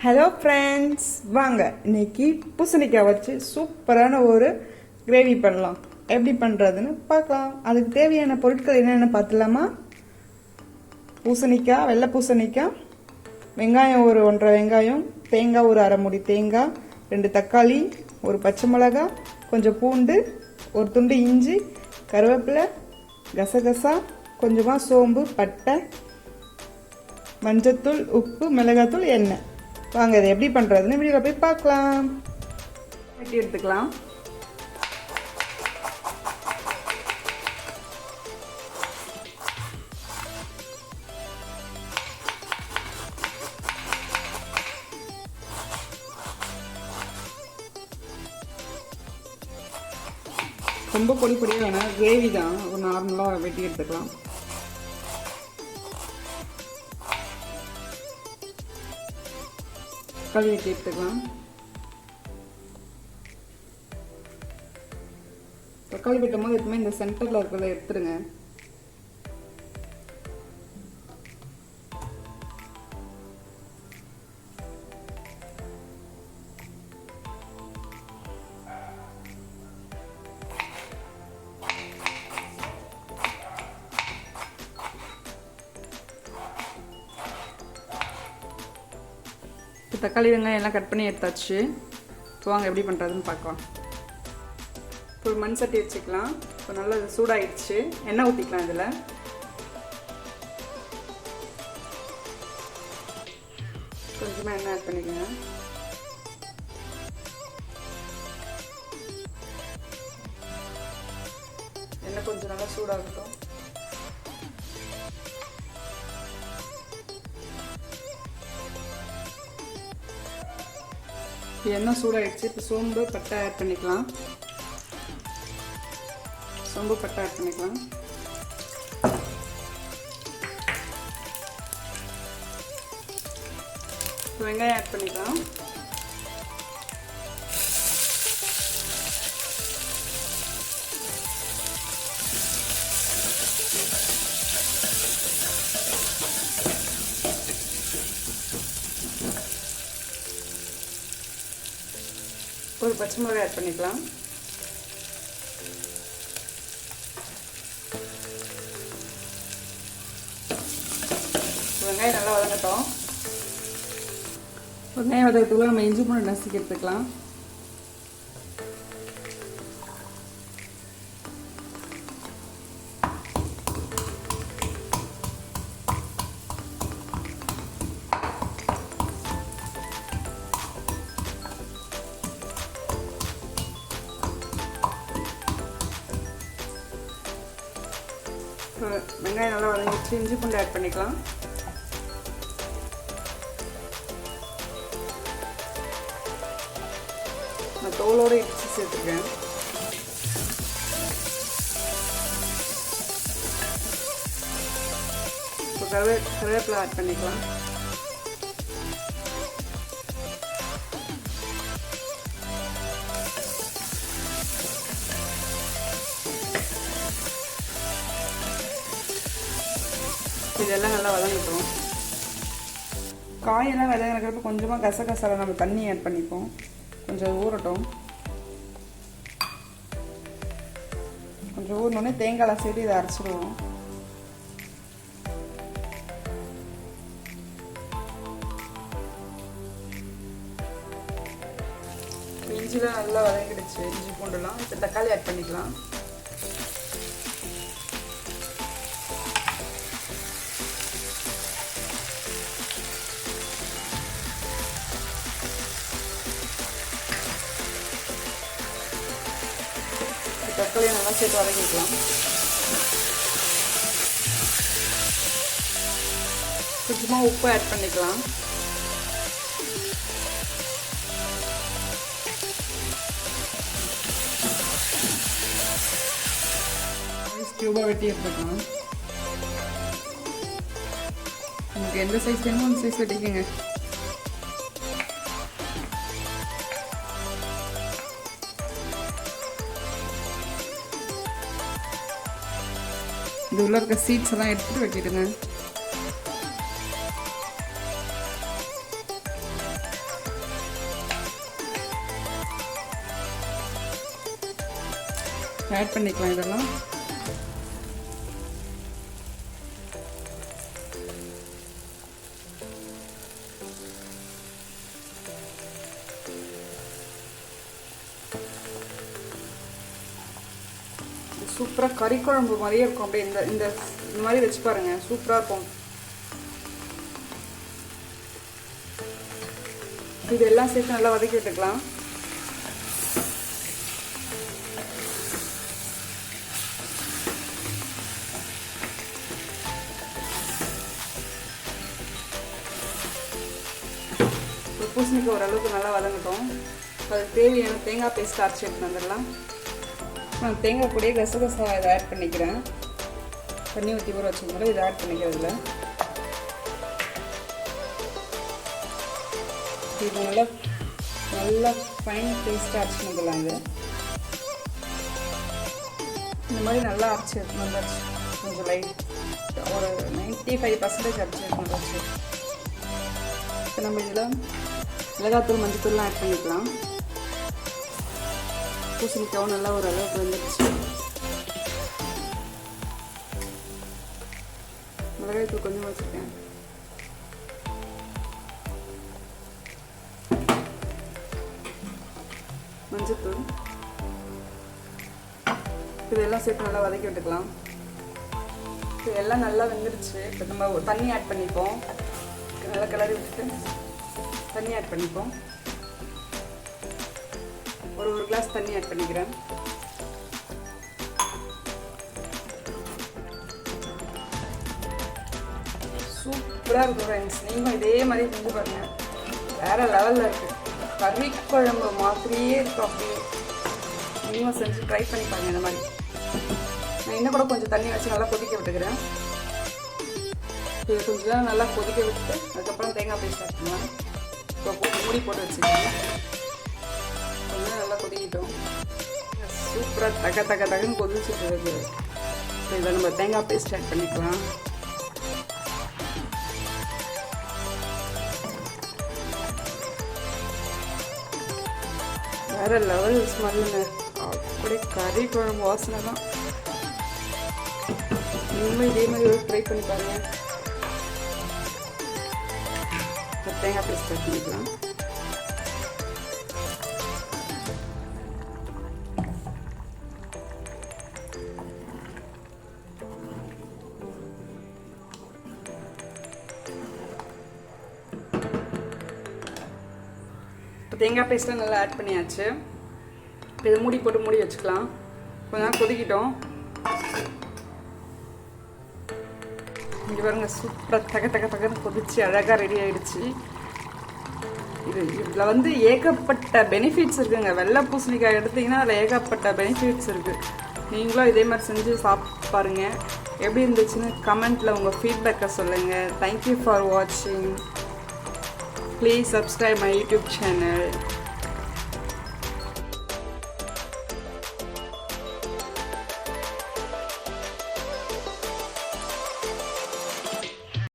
Hello friends, வாங்க இன்னைக்கு பூசணிக்காய் வச்சு சூப்பரான ஒரு கிரேவி பண்ணலாம். எப்படி பண்ணுறதுன்னு பார்க்கலாம். அதுக்கு தேவையான பொருட்கள் என்னென்ன பார்த்துலாமா? பூசணிக்காய், வெள்ளை பூசணிக்காய், வெங்காயம் ஒரு 1.5 வெங்காயம், தேங்காய் ஒரு 1/2 மூடி தேங்காய், 2 தக்காளி, ஒரு பச்சை மிளகாய், கொஞ்சம் பூண்டு, ஒரு துண்டு இஞ்சி, கருவேப்பிலை, கசகசா, கொஞ்சமாக சோம்பு, பட்டை, மஞ்சத்தூள், உப்பு, மிளகாத்தூள், எண்ணெய். வாங்க இதை எப்படி பண்ணுறதுன்னு வீடியோவில் போய் பார்க்கலாம். வெட்டி எடுத்துக்கலாம். ரொம்ப பொடி பொடியாக வேணாம், கிரேவி தான், ஒரு நார்மலாக வெட்டி எடுத்துக்கலாம். தக்காளி வெட்டி எடுத்துக்கலாம். தக்காளி வெட்டும் போது எப்பவுமே இந்த சென்டரில் இருக்கிறத எடுத்துருங்க. தக்காளி வெங்காயம் எல்லாம் கட் பண்ணி எடுத்தாச்சு. இப்போ வாங்க எப்படி பண்ணுறதுன்னு பார்க்கலாம். இப்போ ஒரு மண் சட்டி வச்சுக்கலாம். இப்போ நல்லா சூடாகிடுச்சு. எண்ணெய் ஊற்றிக்கலாம். இதில் கொஞ்சமாக எண்ணெய் ஆட் பண்ணிக்கோங்க. எண்ணெய் கொஞ்சம் நல்லா சூடாகட்டும். எண்ணெய் சூடாகிடுச்சு. இப்போ சோம்பு பட்டை ஆட் பண்ணிக்கலாம். சோம்பு பட்டை ஆட் பண்ணிக்கலாம். இப்போ வெங்காயம் ஆட் பண்ணிக்கலாம். ஒரு பச்சை மிளகாய் ஆட் பண்ணிக்கலாம். வெங்காயம் நல்லா வதங்கட்டும். வெங்காயம் வதக்கத்துக்குள்ள நம்ம இஞ்சி பூண்டு நசுக்கி எடுத்துக்கலாம். வெங்காயம் நல்லா வதங்கிடுச்சு. இஞ்சி பூண்டு ஆட் பண்ணிக்கலாம். நான் தோலோடு இடிச்சு சேர்த்துருக்கேன். இப்போ கருவேப்பிலை ஆட் பண்ணிக்கலாம். இதெல்லாம் நல்லா வதங்கட்டும். காயெல்லாம் வதங்கினப்ப கொஞ்சமாக கசகசால நம்ம தண்ணி ஆட் பண்ணிப்போம். கொஞ்சம் ஊறட்டும். கொஞ்சம் ஊறினோடனே தேங்காய் சேர்த்து இதை அரைச்சிடுவோம். இஞ்சிலாம் நல்லா வதங்கிடுச்சு. இஞ்சி பூண்டுலாம். இப்போ தக்காளி ஆட் பண்ணிக்கலாம். தக்காளியை நல்லா சேர்த்து வதக்கிக்கலாம். கொஞ்சமாக உப்பு ஆட் பண்ணிக்கலாம். கியூபாக வெட்டி எடுத்துக்கலாம். உங்களுக்கு எந்த சைஸ் வேணுமோ அந்த சைஸ் வெட்டிக்கோங்க. இது உள்ள இருக்க சீட்ஸ் எல்லாம் எடுத்துட்டு வெட்டிடுங்க. ஆட் பண்ணிக்கலாம் இதெல்லாம். சூப்பராக கறி குழம்பு மாதிரியே இருக்கும். அப்படியே இந்த மாதிரி வச்சு பாருங்க, சூப்பராக இருக்கும். இதெல்லாம் சேர்த்து நல்லா வதக்கி விட்டுக்கலாம். பூசணிக்காய் ஓரளவுக்கு நல்லா வதங்கட்டும். அதுக்கு தேவையான தேங்காய் பேஸ்ட் அரைச்சி எடுத்துன்னு வந்துடலாம். நான் தேங்காய் கூடயே கசகசா இதை ஆட் பண்ணிக்கிறேன். தண்ணி ஊற்றி ஊற வச்சுருந்தாலும் இதை ஆட் பண்ணிக்கிறதுல இது நல்லா ஃபைன் பேஸ்ட்டாக அரைச்சி வந்துடலாம். இது இந்த மாதிரி நல்லா அரைச்சி எடுத்துன்னு வந்தாச்சு. கொஞ்சம் லைட் ஒரு 95% அரைச்சி எடுத்துன்னு வந்தாச்சு. இப்போ நம்ம இதில் மிளகாத்தூள் மஞ்சத்தூள்லாம் ஆட் பண்ணிக்கலாம். பூசணிக்காவும் நல்லா ஒரு அளவுக்கு வந்துடுச்சு. மிளகாய்த்தூள் கொஞ்சம் வச்சுருக்கேன். மஞ்சத்தூள் இதெல்லாம் சேர்த்து நல்லா வதக்கி விட்டுக்கலாம். இதெல்லாம் நல்லா வெந்துடுச்சு. இப்போ நம்ம தண்ணி ஆட் பண்ணிப்போம். நல்லா கிளறி விட்டுட்டு தண்ணி ஆட் பண்ணிப்போம். ஒரு கிளாஸ் தண்ணி ஆட் பண்ணிக்கிறேன். சூப்பராக இருக்கும் ஃப்ரெண்ட்ஸ். நீங்களும் இதே மாதிரி செஞ்சு பாருங்க. வேறு லெவலில் இருக்குது. கறி குழம்பு மாதிரியே இருக்கும். அப்படியே நீங்களும் செஞ்சு ட்ரை பண்ணி பாருங்க. இந்த மாதிரி நான் இன்னும் கூட கொஞ்சம் தண்ணி வச்சு நல்லா கொதிக்க விட்டுக்கிறேன். இது கொஞ்சம் நல்லா கொதிக்க விட்டு அதுக்கப்புறம் தேங்காய் பேஸ்ட் ஆட் பண்ணலாம். இப்போ மூடி போட்டு வச்சுக்கோங்க. கொஞ்சம் நல்லா கொதிக்கிட்டோம். சூப்பராக தகன்னு கொதிச்சுட்டு இருக்குது. இதை நம்ம தேங்காய் பேஸ்ட் ஆட் பண்ணிக்கலாம். வேறு லெவல் ஸ்மெல்லுங்க. அப்படியே கறி குழம்பு வாசனை தான். நீங்களும் இதே மாதிரி ட்ரை பண்ணி பாருங்கள். தேங்காய் பேஸ்ட் ஆட் பண்ணிக்கலாம். இப்போ தேங்காய் பேஸ்ட்லாம் நல்லா ஆட் பண்ணியாச்சு. இப்போ இதை மூடி போட்டு மூடி வச்சுக்கலாம். கொஞ்ச நேரம் கொதிக்கிட்டோம். இங்கே பாருங்க, சூப்பராக தகன்னு கொதிச்சு அழகாக ரெடி ஆகிடுச்சு. இதில் வந்து ஏகப்பட்ட பெனிஃபிட்ஸ் இருக்குங்க. வெள்ளை பூசணிக்காய் எடுத்திங்கன்னா அதில் ஏகப்பட்ட பெனிஃபிட்ஸ் இருக்குது. நீங்களும் இதே மாதிரி செஞ்சு சாப்பிட்டு பாருங்கள். எப்படி இருந்துச்சுன்னு கமெண்ட்டில் உங்கள் ஃபீட்பேக்கை சொல்லுங்கள். தேங்க்யூ ஃபார் வாட்சிங். Please subscribe my YouTube channel.